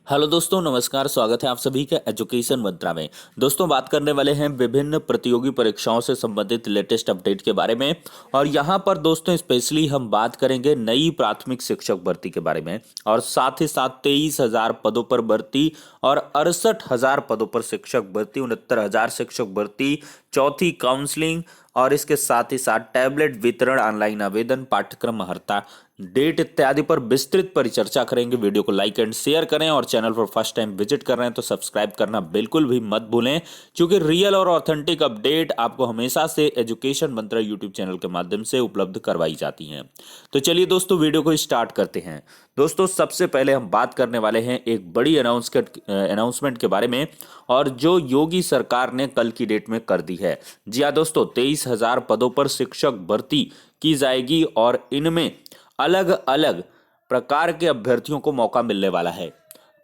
Hello दोस्तों, नमस्कार। स्वागत है आप सभी का एजुकेशन मंत्रा में। दोस्तों, बात करने वाले हैं विभिन्न प्रतियोगी परीक्षाओं से संबंधित लेटेस्ट अपडेट के बारे में। और यहाँ पर दोस्तों स्पेशली हम बात करेंगे नई प्राथमिक शिक्षक भर्ती के बारे में, और साथ ही साथ 23,000 पदों पर भर्ती और 68,000 पदों पर शिक्षक भर्ती, 69,000 शिक्षक भर्ती, चौथी काउंसलिंग और इसके साथ ही साथ टैबलेट वितरण, ऑनलाइन आवेदन, पाठ्यक्रम अर्हता, डेट इत्यादि पर विस्तृत परिचर्चा करेंगे। वीडियो को लाइक एंड शेयर करें और चैनल पर फर्स्ट टाइम विजिट कर रहे हैं तो सब्सक्राइब करना बिल्कुल भी मत भूलें, क्योंकि रियल और ऑथेंटिक अपडेट आपको हमेशा से एजुकेशन मंत्रा यूट्यूब चैनल के माध्यम से उपलब्ध करवाई जाती हैं। तो चलिए दोस्तों, वीडियो को स्टार्ट करते हैं। दोस्तों, सबसे पहले हम बात करने वाले हैं एक बड़ी अनाउंसमेंट के बारे में, और जो योगी सरकार ने कल की डेट में कर दी है। जी हाँ दोस्तों, 23,000 पदों पर शिक्षक भर्ती की जाएगी और इनमें अलग अलग प्रकार के अभ्यर्थियों को मौका मिलने वाला है।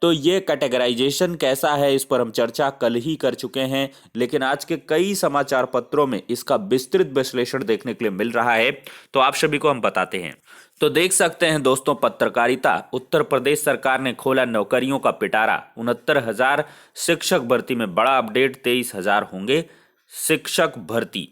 तो ये कैटेगराइजेशन कैसा है, इस पर हम चर्चा कल ही कर चुके हैं, लेकिन आज के कई समाचार पत्रों में इसका विस्तृत विश्लेषण देखने के लिए मिल रहा है। तो आप सभी को हम बताते हैं। तो देख सकते हैं दोस्तों, पत्रकारिता, उत्तर प्रदेश सरकार ने खोला नौकरियों का पिटारा। 69,000 शिक्षक भर्ती में बड़ा अपडेट, 23,000 होंगे शिक्षक भर्ती।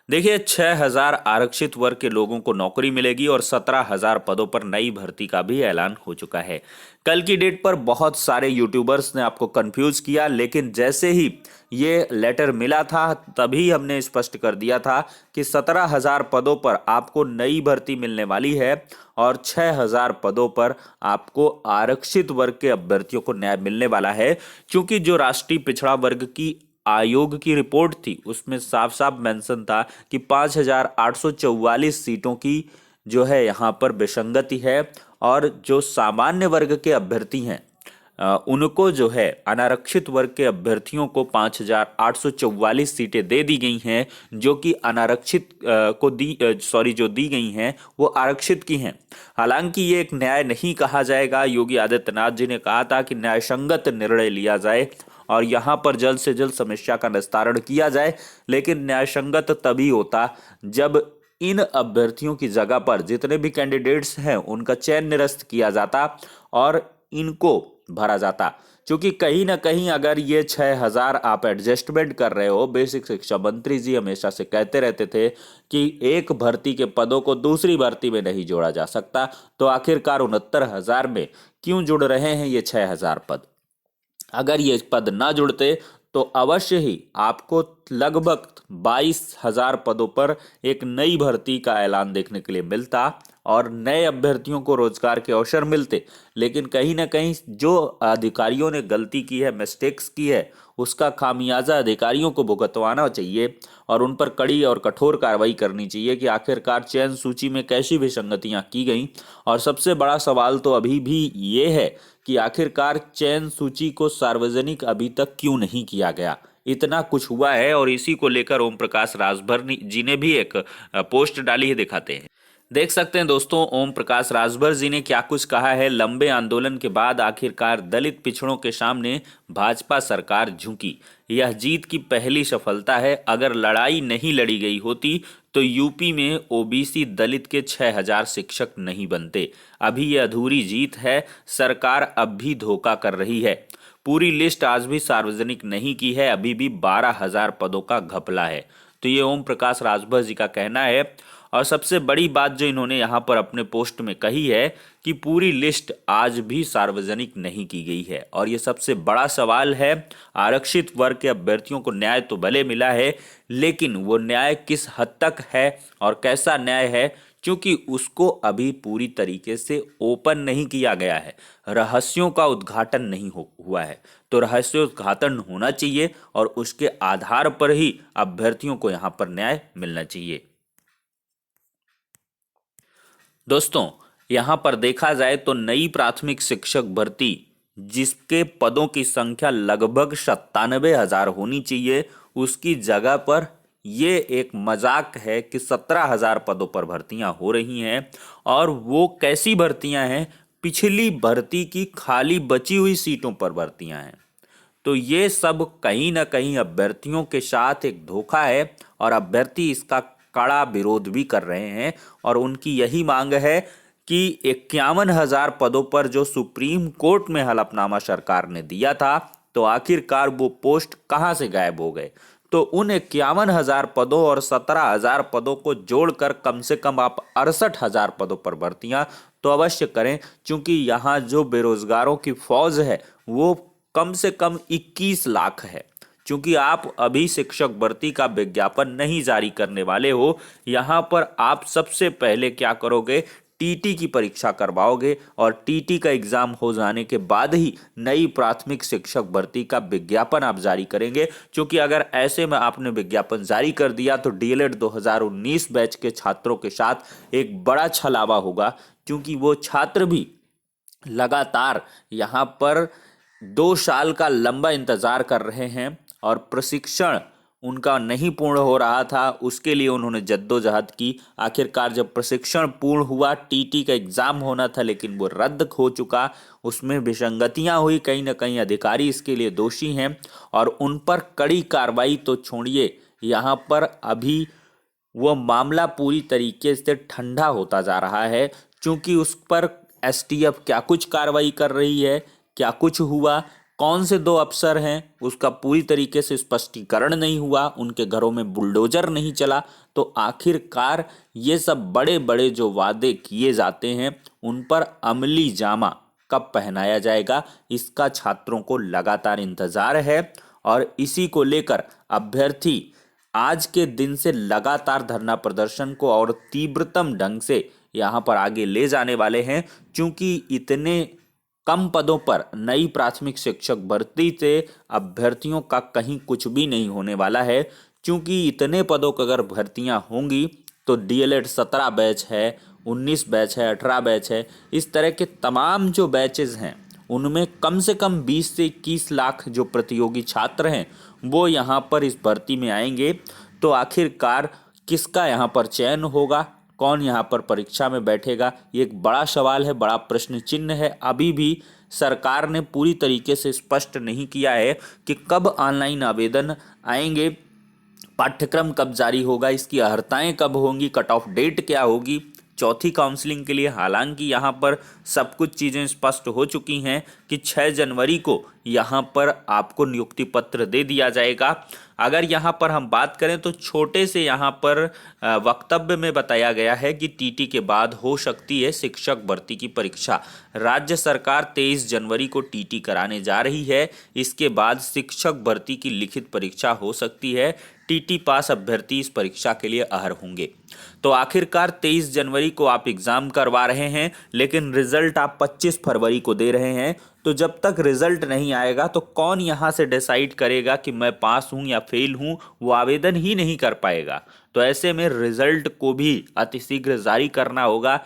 देखिए, 6,000 आरक्षित वर्ग के लोगों को नौकरी मिलेगी और 17,000 पदों पर नई भर्ती का भी ऐलान हो चुका है। कल की डेट पर बहुत सारे यूट्यूबर्स ने आपको कंफ्यूज किया, लेकिन जैसे ही ये लेटर मिला था तभी हमने स्पष्ट कर दिया था कि 17,000 पदों पर आपको नई भर्ती मिलने वाली है और 6,000 पदों पर आपको आरक्षित वर्ग के अभ्यर्थियों को न्याय मिलने वाला है। क्योंकि जो राष्ट्रीय पिछड़ा वर्ग की आयोग की रिपोर्ट थी उसमें साफ साफ मेंशन था कि 5,844 सीटों की जो है यहाँ पर विसंगति है, और जो सामान्य वर्ग के अभ्यर्थी हैं उनको जो है अनारक्षित वर्ग के अभ्यर्थियों को 5,844 सीटें दे दी गई हैं, जो कि अनारक्षित को जो दी गई हैं वो आरक्षित की हैं। हालांकि ये एक न्याय नहीं कहा जाएगा। योगी आदित्यनाथ जी ने कहा था कि न्यायसंगत निर्णय लिया जाए और यहाँ पर जल्द से जल्द समस्या का निस्तारण किया जाए, लेकिन न्यायसंगत तभी होता जब इन अभ्यर्थियों की जगह पर जितने भी कैंडिडेट्स हैं उनका चयन निरस्त किया जाता और इनको भरा जाता। क्योंकि कहीं ना कहीं अगर ये 6,000 आप एडजस्टमेंट कर रहे हो, बेसिक शिक्षा मंत्री जी हमेशा से कहते रहते थे कि एक भर्ती के पदों को दूसरी भर्ती में नहीं जोड़ा जा सकता, तो आखिरकार 69,000 में क्यों जुड़ रहे हैं ये 6,000 पद? अगर ये पद ना जुड़ते तो अवश्य ही आपको लगभग 22,000 पदों पर एक नई भर्ती का ऐलान देखने के लिए मिलता और नए अभ्यर्थियों को रोजगार के अवसर मिलते। लेकिन कहीं ना कहीं जो अधिकारियों ने गलती की है, मिस्टेक्स की है, उसका खामियाजा अधिकारियों को भुगतवाना चाहिए और उन पर कड़ी और कठोर कार्रवाई करनी चाहिए कि आखिरकार चयन सूची में कैसी विसंगतियां की गई। और सबसे बड़ा सवाल तो अभी भी ये है कि आखिरकार चयन सूची को सार्वजनिक अभी तक क्यों नहीं किया गया। इतना कुछ हुआ है और इसी को लेकर ओम प्रकाश राजभर जी ने भी एक पोस्ट डाली है, दिखाते हैं। देख सकते हैं दोस्तों, ओम प्रकाश राजभर जी ने क्या कुछ कहा है। लंबे आंदोलन के बाद आखिरकार दलित पिछड़ों के सामने भाजपा सरकार झुकी। यह जीत की पहली सफलता है। अगर लड़ाई नहीं लड़ी गई होती तो यूपी में ओबीसी दलित के 6,000 शिक्षक नहीं बनते। अभी यह अधूरी जीत है। सरकार अब भी धोखा कर रही है। पूरी लिस्ट आज भी सार्वजनिक नहीं की है। अभी भी 12,000 पदों का घपला है। तो ये ओम प्रकाश राजभर जी का कहना है। और सबसे बड़ी बात जो इन्होंने यहाँ पर अपने पोस्ट में कही है कि पूरी लिस्ट आज भी सार्वजनिक नहीं की गई है। और ये सबसे बड़ा सवाल है। आरक्षित वर्ग के अभ्यर्थियों को न्याय तो भले मिला है, लेकिन वो न्याय किस हद तक है और कैसा न्याय है, क्योंकि उसको अभी पूरी तरीके से ओपन नहीं किया गया है। रहस्यों का उद्घाटन नहीं हुआ है। तो रहस्योद्घाटन होना चाहिए और उसके आधार पर ही अभ्यर्थियों को यहाँ पर न्याय मिलना चाहिए। दोस्तों, यहां पर देखा जाए तो नई प्राथमिक शिक्षक भर्ती जिसके पदों की संख्या लगभग 97,000 होनी चाहिए, उसकी जगह पर ये एक मजाक है कि 17,000 पदों पर भर्तियां हो रही हैं। और वो कैसी भर्तियां हैं? पिछली भर्ती की खाली बची हुई सीटों पर भर्तियां हैं। तो ये सब कहीं ना कहीं अभ्यर्थियों के साथ एक धोखा है और अभ्यर्थी इसका कड़ा विरोध भी कर रहे हैं और उनकी यही मांग है कि 51,000 पदों पर जो सुप्रीम कोर्ट में हलफनामा सरकार ने दिया था, तो आखिरकार वो पोस्ट कहां से गायब हो गए। तो उन 51,000 पदों और 17,000 पदों को जोड़कर कम से कम आप 68,000 पदों पर भर्तियां तो अवश्य करें, क्योंकि यहाँ जो बेरोजगारों की फौज है वो कम से कम 21 लाख है। क्योंकि आप अभी शिक्षक भर्ती का विज्ञापन नहीं जारी करने वाले हो, यहाँ पर आप सबसे पहले क्या करोगे, टीटी की परीक्षा करवाओगे और टीटी का एग्जाम हो जाने के बाद ही नई प्राथमिक शिक्षक भर्ती का विज्ञापन आप जारी करेंगे। क्योंकि अगर ऐसे में आपने विज्ञापन जारी कर दिया तो डीएलएड 2019 बैच के छात्रों के साथ एक बड़ा छलावा होगा, क्योंकि वो छात्र भी लगातार यहाँ पर 2 साल का लंबा इंतजार कर रहे हैं और प्रशिक्षण उनका नहीं पूर्ण हो रहा था, उसके लिए उन्होंने जद्दोजहद की। आखिरकार जब प्रशिक्षण पूर्ण हुआ, टीटी का एग्जाम होना था लेकिन वो रद्द हो चुका, उसमें विसंगतियां हुई, कहीं ना कहीं अधिकारी इसके लिए दोषी हैं और उन पर कड़ी कार्रवाई तो छोड़िए, यहाँ पर अभी वो मामला पूरी तरीके से ठंडा होता जा रहा है। क्योंकि उस पर एसटीएफ क्या कुछ कार्रवाई कर रही है, क्या कुछ हुआ, कौन से 2 अफसर हैं, उसका पूरी तरीके से स्पष्टीकरण नहीं हुआ, उनके घरों में बुलडोजर नहीं चला। तो आखिरकार ये सब बड़े बड़े जो वादे किए जाते हैं उन पर अमली जामा कब पहनाया जाएगा, इसका छात्रों को लगातार इंतजार है। और इसी को लेकर अभ्यर्थी आज के दिन से लगातार धरना प्रदर्शन को और तीव्रतम ढंग से यहाँ पर आगे ले जाने वाले हैं। क्योंकि इतने कम पदों पर नई प्राथमिक शिक्षक भर्ती से अभ्यर्थियों का कहीं कुछ भी नहीं होने वाला है। क्योंकि इतने पदों की अगर भर्तियां होंगी तो डीएलएड 17 बैच है, 19 बैच है, 18 बैच है, इस तरह के तमाम जो बैचेस हैं उनमें कम से कम 20 से 21 लाख जो प्रतियोगी छात्र हैं वो यहाँ पर इस भर्ती में आएंगे। तो आखिरकार किसका यहाँ पर चयन होगा, कौन यहाँ पर परीक्षा में बैठेगा, ये एक बड़ा सवाल है, बड़ा प्रश्न चिन्ह है। अभी भी सरकार ने पूरी तरीके से स्पष्ट नहीं किया है कि कब ऑनलाइन आवेदन आएंगे, पाठ्यक्रम कब जारी होगा, इसकी अर्हताएं कब होंगी, कट ऑफ डेट क्या होगी चौथी काउंसलिंग के लिए। हालांकि यहाँ पर सब कुछ चीज़ें स्पष्ट हो चुकी हैं कि 6 जनवरी को यहाँ पर आपको नियुक्ति पत्र दे दिया जाएगा। अगर यहाँ पर हम बात करें तो छोटे से यहाँ पर वक्तव्य में बताया गया है कि टीटी के बाद हो सकती है शिक्षक भर्ती की परीक्षा। राज्य सरकार 23 जनवरी को टीटी कराने जा रही है, इसके बाद शिक्षक भर्ती की लिखित परीक्षा हो सकती है। टीटी पास अभ्यर्थी इस परीक्षा के लिए अहर होंगे। तो आखिरकार 23 जनवरी को आप एग्जाम करवा रहे हैं, लेकिन रिजल्ट आप 25 फरवरी को दे रहे हैं। तो जब तक रिजल्ट नहीं आएगा तो कौन यहाँ से डिसाइड करेगा कि मैं पास हूँ या फेल हूँ, वो आवेदन ही नहीं कर पाएगा। तो ऐसे में रिजल्ट को भी अतिशीघ्र जारी करना होगा।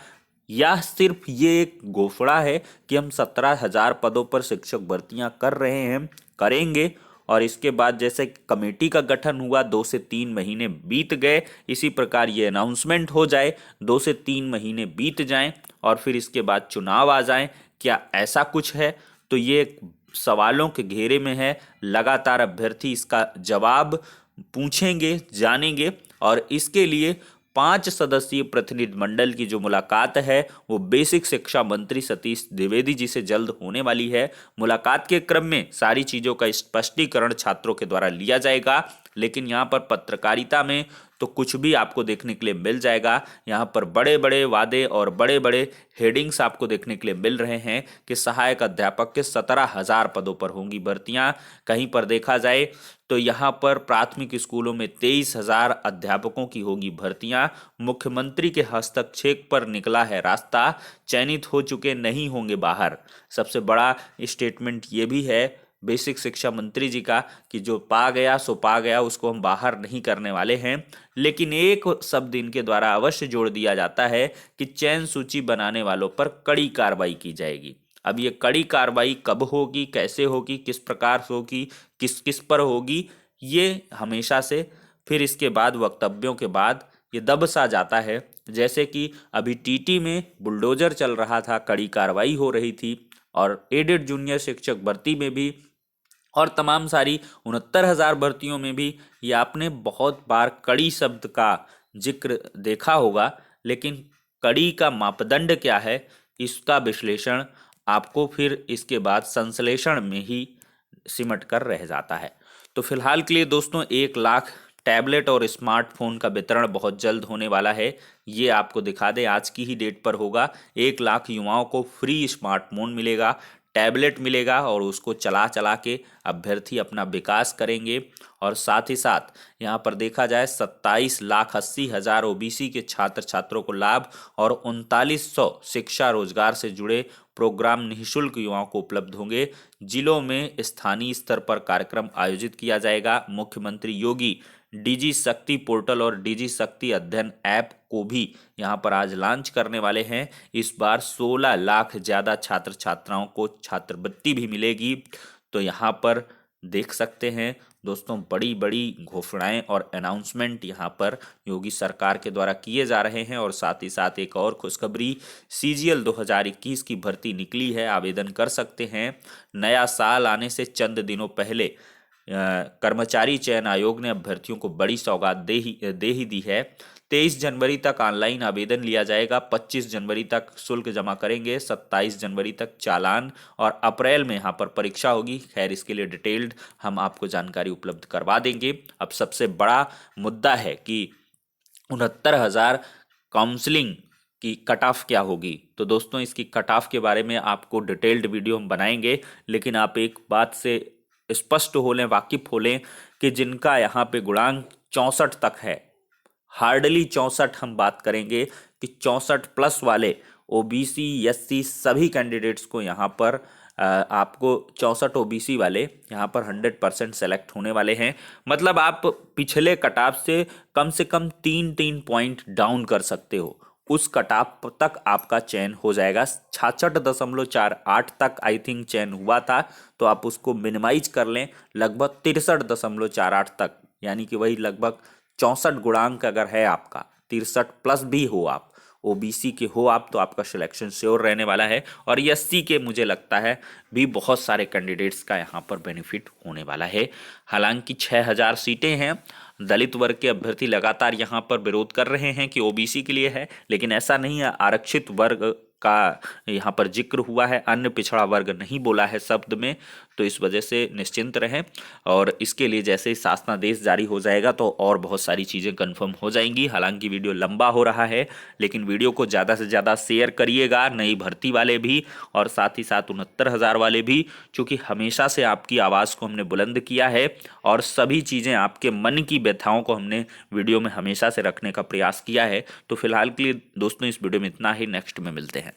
या सिर्फ ये एक घोषणा है कि हम 17,000 पदों पर शिक्षक भर्तियां कर रहे हैं, करेंगे, और इसके बाद जैसे कमेटी का गठन हुआ 2 से 3 महीने बीत गए, इसी प्रकार ये अनाउंसमेंट हो जाए, 2 से 3 महीने बीत जाएं और फिर इसके बाद चुनाव आ जाएं, क्या ऐसा कुछ है? तो ये सवालों के घेरे में है। लगातार अभ्यर्थी इसका जवाब पूछेंगे, जानेंगे, और इसके लिए 5 सदस्यीय प्रतिनिधि मंडल की जो मुलाकात है वो बेसिक शिक्षा मंत्री सतीश द्विवेदी जी से जल्द होने वाली है। मुलाकात के क्रम में सारी चीज़ों का स्पष्टीकरण छात्रों के द्वारा लिया जाएगा। लेकिन यहाँ पर पत्रकारिता में तो कुछ भी आपको देखने के लिए मिल जाएगा। यहाँ पर बड़े बड़े वादे और बड़े बड़े हेडिंग्स आपको देखने के लिए मिल रहे हैं कि सहायक अध्यापक के 17,000 पदों पर होंगी भर्तियां। कहीं पर देखा जाए तो यहाँ पर प्राथमिक स्कूलों में 23,000 अध्यापकों की होगी भर्तियां। मुख्यमंत्री के हस्तक्षेप पर निकला है रास्ता, चयनित हो चुके नहीं होंगे बाहर। सबसे बड़ा स्टेटमेंट ये भी है बेसिक शिक्षा मंत्री जी का कि जो पा गया सो पा गया, उसको हम बाहर नहीं करने वाले हैं। लेकिन एक शब्द इनके द्वारा अवश्य जोड़ दिया जाता है कि चयन सूची बनाने वालों पर कड़ी कार्रवाई की जाएगी। अब ये कड़ी कार्रवाई कब होगी, कैसे होगी, किस प्रकार से होगी, किस किस पर होगी, ये हमेशा से फिर इसके बाद वक्तव्यों के बाद ये दब सा जाता है। जैसे कि अभी टीटी में बुलडोजर चल रहा था, कड़ी कार्रवाई हो रही थी, और एडेड जूनियर शिक्षक भर्ती में भी और तमाम सारी 69,000 भर्तियों में भी ये आपने बहुत बार कड़ी शब्द का जिक्र देखा होगा। लेकिन कड़ी का मापदंड क्या है, इसका विश्लेषण आपको फिर इसके बाद संश्लेषण में ही सिमट कर रह जाता है। तो फिलहाल के लिए दोस्तों 1 लाख टैबलेट और स्मार्टफोन का वितरण बहुत जल्द होने वाला है। ये आपको दिखा दें, आज की ही डेट पर होगा। 1 लाख युवाओं को फ्री स्मार्टफोन मिलेगा, टैबलेट मिलेगा और उसको चला चला के अभ्यर्थी अपना विकास करेंगे। और साथ ही साथ यहाँ पर देखा जाए 27,80,000 ओबीसी के छात्र छात्रों को लाभ और 3900 शिक्षा रोजगार से जुड़े प्रोग्राम निःशुल्क युवाओं को उपलब्ध होंगे। जिलों में स्थानीय स्तर पर कार्यक्रम आयोजित किया जाएगा। मुख्यमंत्री योगी डिजी शक्ति पोर्टल और डिजी शक्ति अध्ययन ऐप को भी यहाँ पर आज लॉन्च करने वाले हैं। इस बार 16 लाख ज़्यादा छात्र छात्राओं को छात्रवृत्ति भी मिलेगी। तो यहाँ पर देख सकते हैं दोस्तों, बड़ी बड़ी घोषणाएं और अनाउंसमेंट यहाँ पर योगी सरकार के द्वारा किए जा रहे हैं। और साथ ही साथ एक और खुशखबरी, सीजीएल 2021 की भर्ती निकली है, आवेदन कर सकते हैं। नया साल आने से चंद दिनों पहले कर्मचारी चयन आयोग ने अभ्यर्थियों को बड़ी सौगात दे ही दी है। 23 जनवरी तक ऑनलाइन आवेदन लिया जाएगा, 25 जनवरी तक शुल्क जमा करेंगे, 27 जनवरी तक चालान और अप्रैल में यहाँ पर परीक्षा होगी। खैर, इसके लिए डिटेल्ड हम आपको जानकारी उपलब्ध करवा देंगे। अब सबसे बड़ा मुद्दा है कि 69,000 काउंसलिंग की कट ऑफ क्या होगी। तो दोस्तों, इसकी कट ऑफ के बारे में आपको डिटेल्ड वीडियो हम बनाएंगे, लेकिन आप एक बात से स्पष्ट हो लें, वाकिफ हो लें कि जिनका यहाँ पे गुणांक 64 तक है, हार्डली 64 हम बात करेंगे कि 64 प्लस वाले ओबीसी एससी सभी कैंडिडेट्स को यहाँ पर आपको 64 ओबीसी वाले यहाँ पर 100% सेलेक्ट होने वाले हैं। मतलब आप पिछले कटाव से कम 3 पॉइंट डाउन कर सकते हो, उस कटाव तक आपका चयन हो जाएगा। 66.48 तक आई थिंक चयन हुआ था, तो आप उसको मिनिमाइज कर लें लगभग 63.48 तक, यानी कि वही लगभग 64 गुणांक अगर है आपका, 63 प्लस भी हो आप, ओबीसी के हो आप, तो आपका सिलेक्शन श्योर रहने वाला है। और एससी के मुझे लगता है भी बहुत सारे कैंडिडेट्स का यहाँ पर बेनिफिट होने वाला है। हालांकि 6,000 सीटें हैं। दलित वर्ग के अभ्यर्थी लगातार यहाँ पर विरोध कर रहे हैं कि ओबीसी के लिए है, लेकिन ऐसा नहीं है। आरक्षित वर्ग का यहाँ पर जिक्र हुआ है, अन्य पिछड़ा वर्ग नहीं बोला है शब्द में, तो इस वजह से निश्चिंत रहें। और इसके लिए जैसे ही शासनादेश जारी हो जाएगा तो और बहुत सारी चीज़ें कंफर्म हो जाएंगी। हालांकि वीडियो लंबा हो रहा है, लेकिन वीडियो को ज़्यादा से ज़्यादा शेयर करिएगा, नई भर्ती वाले भी और साथ ही साथ 69,000 वाले भी, क्योंकि हमेशा से आपकी आवाज़ को हमने बुलंद किया है और सभी चीज़ें आपके मन की व्यथाओं को हमने वीडियो में हमेशा से रखने का प्रयास किया है। तो फिलहाल के लिए दोस्तों इस वीडियो में इतना ही, नेक्स्ट में मिलते हैं।